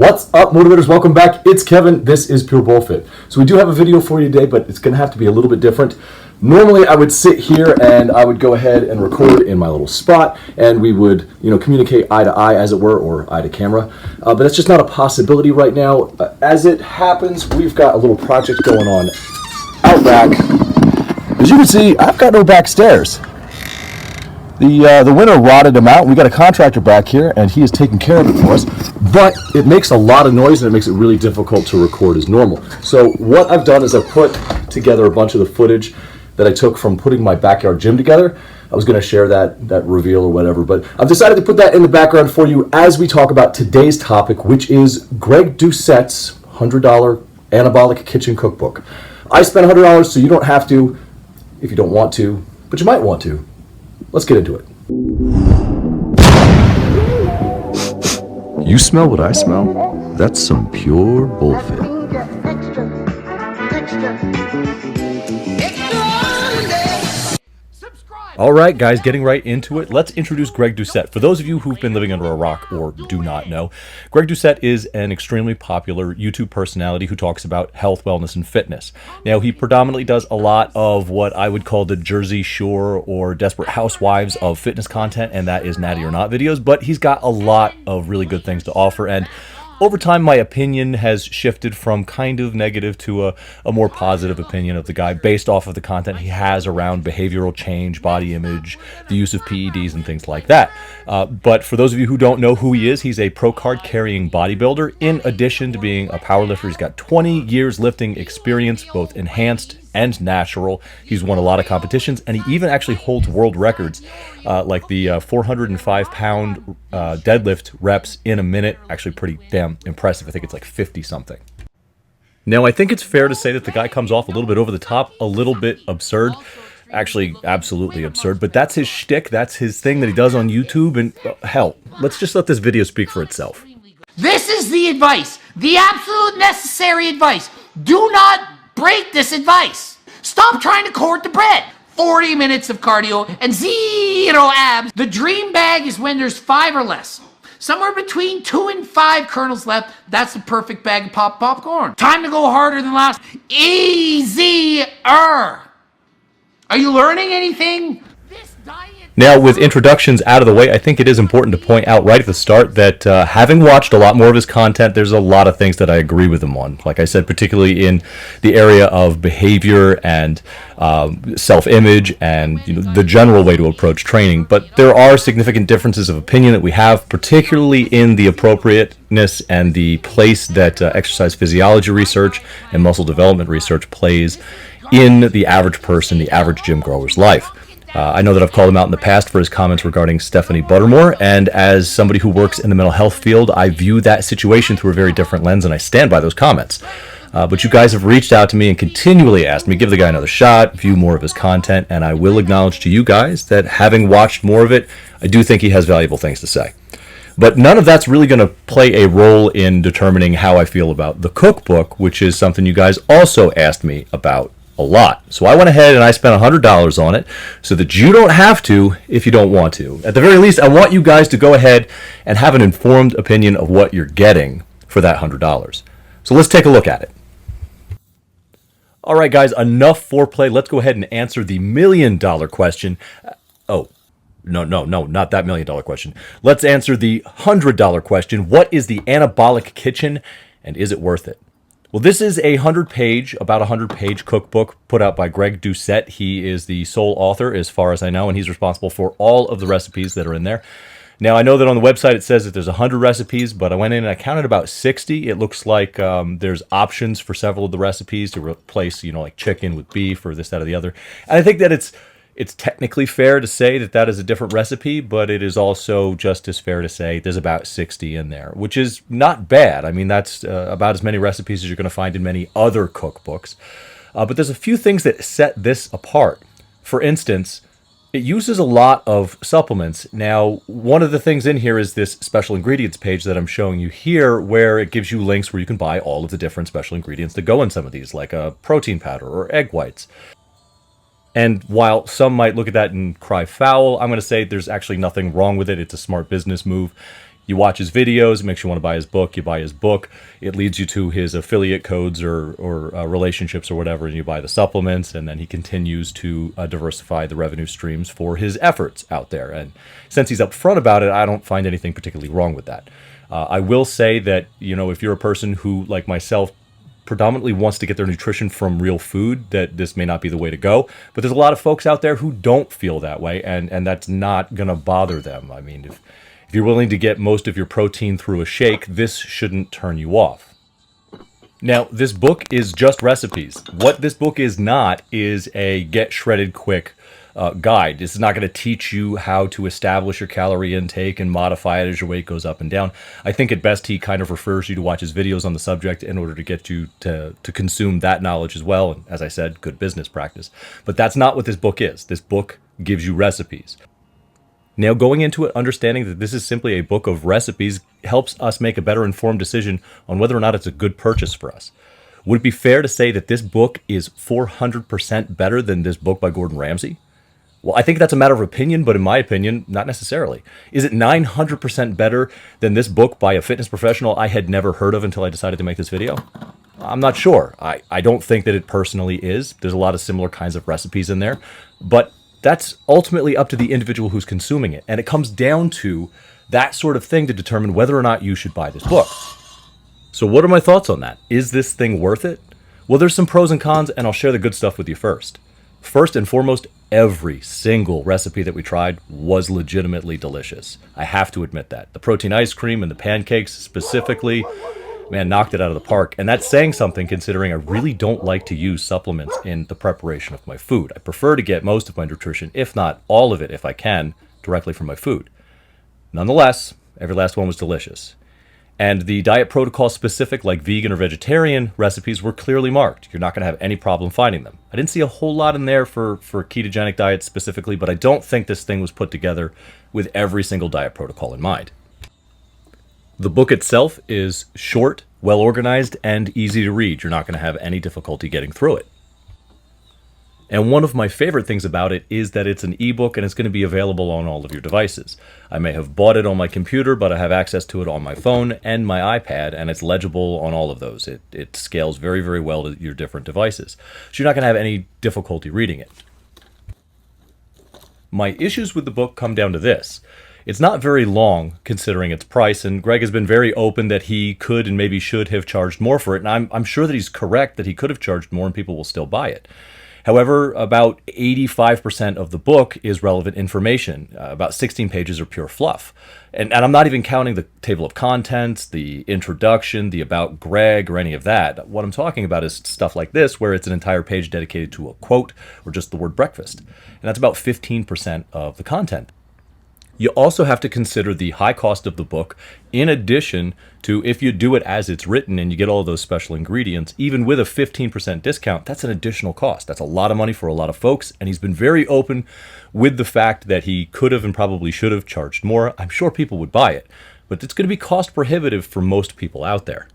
What's up, motivators? Welcome back. It's Kevin. This is Pure Bullfit. So we do have a video for you today, but it's going to have to be a little bit different. Normally, I would sit here and I would go ahead and record in my little spot, and we would, communicate eye to eye, as it were, or eye to camera. But that's just not a possibility right now. As it happens, we've got a little project going on out back. As you can see, I've got no back stairs. The winter rotted them out. We got a contractor back here, and he is taking care of it for us. But it makes a lot of noise, and it makes it really difficult to record as normal. So what I've done is I've put together a bunch of the footage that I took from putting my backyard gym together. I was going to share that reveal or whatever, but I've decided to put that in the background for you as we talk about today's topic, which is Greg Doucette's $100 Anabolic Kitchen Cookbook. I spent $100, so you don't have to if you don't want to, but you might want to. Let's get into it. You smell what I smell? That's some pure Bullfit. All right, guys, getting right into it. Let's introduce Greg Doucette. For those of you who've been living under a rock or do not know, Greg Doucette is an extremely popular YouTube personality who talks about health, wellness, and fitness. Now, he predominantly does a lot of what I would call the Jersey Shore or Desperate Housewives of fitness content, and that is Natty or Not videos, but he's got a lot of really good things to offer, and over time, my opinion has shifted from kind of negative to a more positive opinion of the guy based off of the content he has around behavioral change, body image, the use of PEDs, and things like that. But for those of you who don't know who he is, he's a pro card carrying bodybuilder. In addition to being a powerlifter, he's got 20 years lifting experience, both enhanced and natural. He's won a lot of competitions, and he even actually holds world records, like the 405-pound deadlift reps in a minute. Actually pretty damn impressive. I think it's like 50-something. Now, I think it's fair to say that the guy comes off a little bit over the top, a little bit absurd. Actually, absolutely absurd, but that's his shtick. That's his thing that he does on YouTube, and hell, let's just let this video speak for itself. This is the advice, the absolute necessary advice. Do not break this advice. Stop trying to court the bread. 40 minutes of cardio and 0 abs. The dream bag is when there's 5 or less. Somewhere between 2 and 5 kernels left. That's the perfect bag of popcorn. Time to go harder than last. Easier. Are you learning anything? This diet. Now, with introductions out of the way, I think it is important to point out right at the start that having watched a lot more of his content, there's a lot of things that I agree with him on. Like I said, particularly in the area of behavior and self-image and the general way to approach training. But there are significant differences of opinion that we have, particularly in the appropriateness and the place that exercise physiology research and muscle development research plays in the average person, the average gym goer's life. I know that I've called him out in the past for his comments regarding Stephanie Buttermore, and as somebody who works in the mental health field, I view that situation through a very different lens, and I stand by those comments. But you guys have reached out to me and continually asked me, give the guy another shot, view more of his content, and I will acknowledge to you guys that having watched more of it, I do think he has valuable things to say. But none of that's really going to play a role in determining how I feel about the cookbook, which is something you guys also asked me about a lot. So I went ahead and I spent $100 on it so that you don't have to if you don't want to. At the very least, I want you guys to go ahead and have an informed opinion of what you're getting for that $100. So let's take a look at it. All right, guys, enough foreplay. Let's go ahead and answer the $1 million question. No, not that $1 million question. Let's answer the $100 question. What is the Anabolic Kitchen, and is it worth it? Well, this is a about 100-page cookbook put out by Greg Doucette. He is the sole author, as far as I know, and he's responsible for all of the recipes that are in there. Now, I know that on the website it says that there's 100 recipes, but I went in and I counted about 60. It looks like there's options for several of the recipes to replace, like chicken with beef or this, that, or the other. And I think that it's technically fair to say that that is a different recipe, but it is also just as fair to say there's about 60 in there, which is not bad. I mean, that's about as many recipes as you're going to find in many other cookbooks. But there's a few things that set this apart. For instance, it uses a lot of supplements. Now, one of the things in here is this special ingredients page that I'm showing you here, where it gives you links where you can buy all of the different special ingredients that go in some of these, like a protein powder or egg whites. And while some might look at that and cry foul, I'm going to say there's actually nothing wrong with it. It's a smart business move. You watch his videos, it makes you want to buy his book, you buy his book, it leads you to his affiliate codes or relationships or whatever, and you buy the supplements, and then he continues to diversify the revenue streams for his efforts out there. And since he's upfront about it, I don't find anything particularly wrong with that. I will say that, if you're a person who, like myself, predominantly wants to get their nutrition from real food, that this may not be the way to go. But there's a lot of folks out there who don't feel that way, and that's not going to bother them. I mean, if you're willing to get most of your protein through a shake, this shouldn't turn you off. Now, this book is just recipes. What this book is not is a get shredded quick guide. This is not going to teach you how to establish your calorie intake and modify it as your weight goes up and down. I think at best he kind of refers you to watch his videos on the subject in order to get you to consume that knowledge as well. And as I said, good business practice. But that's not what this book is. This book gives you recipes. Now, going into it, understanding that this is simply a book of recipes helps us make a better informed decision on whether or not it's a good purchase for us. Would it be fair to say that this book is 400% better than this book by Gordon Ramsay? Well, I think that's a matter of opinion, but in my opinion, not necessarily. Is it 900% better than this book by a fitness professional I had never heard of until I decided to make this video? I'm not sure. I don't think that it personally is. There's a lot of similar kinds of recipes in there, but that's ultimately up to the individual who's consuming it. And it comes down to that sort of thing to determine whether or not you should buy this book. So what are my thoughts on that? Is this thing worth it? Well, there's some pros and cons, and I'll share the good stuff with you first. First and foremost, every single recipe that we tried was legitimately delicious. I have to admit that. The protein ice cream and the pancakes specifically, man, knocked it out of the park. And that's saying something considering I really don't like to use supplements in the preparation of my food. I prefer to get most of my nutrition, if not all of it if I can, directly from my food. Nonetheless, every last one was delicious. And the diet protocol specific, like vegan or vegetarian recipes, were clearly marked. You're not going to have any problem finding them. I didn't see a whole lot in there for ketogenic diets specifically, but I don't think this thing was put together with every single diet protocol in mind. The book itself is short, well organized, and easy to read. You're not going to have any difficulty getting through it. And one of my favorite things about it is that it's an ebook and it's going to be available on all of your devices. I may have bought it on my computer, but I have access to it on my phone and my iPad, and it's legible on all of those. It scales very, very well to your different devices. So you're not going to have any difficulty reading it. My issues with the book come down to this. It's not very long considering its price, and Greg has been very open that he could and maybe should have charged more for it, and I'm sure that he's correct that he could have charged more and people will still buy it. However, about 85% of the book is relevant information. About 16 pages are pure fluff. And I'm not even counting the table of contents, the introduction, the about Greg, or any of that. What I'm talking about is stuff like this, where it's an entire page dedicated to a quote or just the word breakfast. And that's about 15% of the content. You also have to consider the high cost of the book, in addition to if you do it as it's written and you get all of those special ingredients, even with a 15% discount, that's an additional cost. That's a lot of money for a lot of folks, and he's been very open with the fact that he could have and probably should have charged more. I'm sure people would buy it, but it's going to be cost prohibitive for most people out there.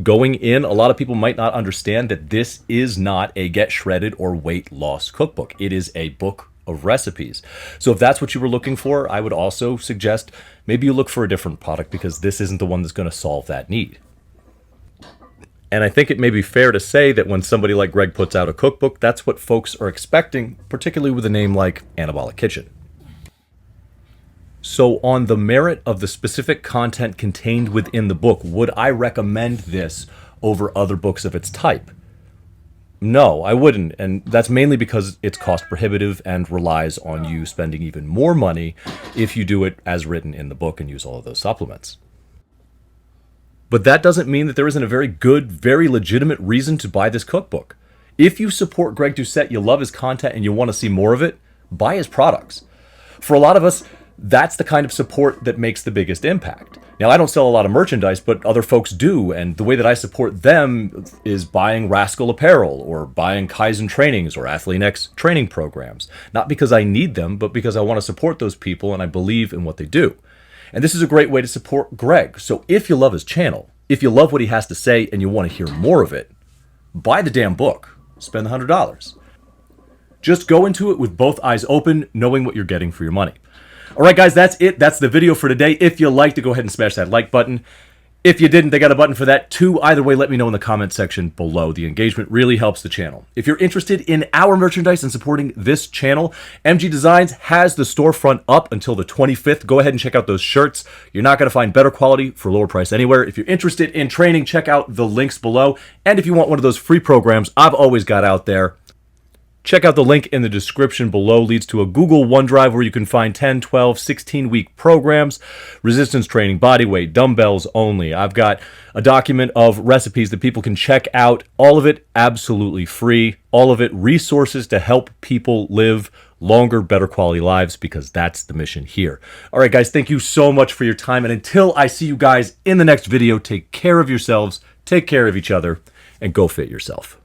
Going in, a lot of people might not understand that this is not a get shredded or weight loss cookbook. It is a book of recipes. So if that's what you were looking for, I would also suggest maybe you look for a different product because this isn't the one that's going to solve that need. And I think it may be fair to say that when somebody like Greg puts out a cookbook, that's what folks are expecting, particularly with a name like Anabolic Kitchen. So on the merit of the specific content contained within the book, would I recommend this over other books of its type? No, I wouldn't, and that's mainly because it's cost prohibitive and relies on you spending even more money if you do it as written in the book and use all of those supplements. But that doesn't mean that there isn't a very good, very legitimate reason to buy this cookbook. If you support Greg Doucette, you love his content, and you want to see more of it, buy his products. For a lot of us, that's the kind of support that makes the biggest impact. Now, I don't sell a lot of merchandise, but other folks do, and the way that I support them is buying Rascal apparel or buying Kaizen trainings or Athlean-X training programs. Not because I need them, but because I want to support those people and I believe in what they do. And this is a great way to support Greg. So if you love his channel, if you love what he has to say and you want to hear more of it, buy the damn book. Spend the $100. Just go into it with both eyes open, knowing what you're getting for your money. All right, guys, that's it. That's the video for today. If you liked it, go ahead and smash that like button. If you didn't, they got a button for that too. Either way, let me know in the comment section below. The engagement really helps the channel. If you're interested in our merchandise and supporting this channel, MG Designs has the storefront up until the 25th. Go ahead and check out those shirts. You're not going to find better quality for lower price anywhere. If you're interested in training, check out the links below. And if you want one of those free programs I've always got out there, check out the link in the description below. Leads to a Google OneDrive where you can find 10, 12, 16-week programs, resistance training, body weight, dumbbells only. I've got a document of recipes that people can check out. All of it absolutely free. All of it resources to help people live longer, better quality lives, because that's the mission here. All right, guys, thank you so much for your time. And until I see you guys in the next video, take care of yourselves, take care of each other, and go fit yourself.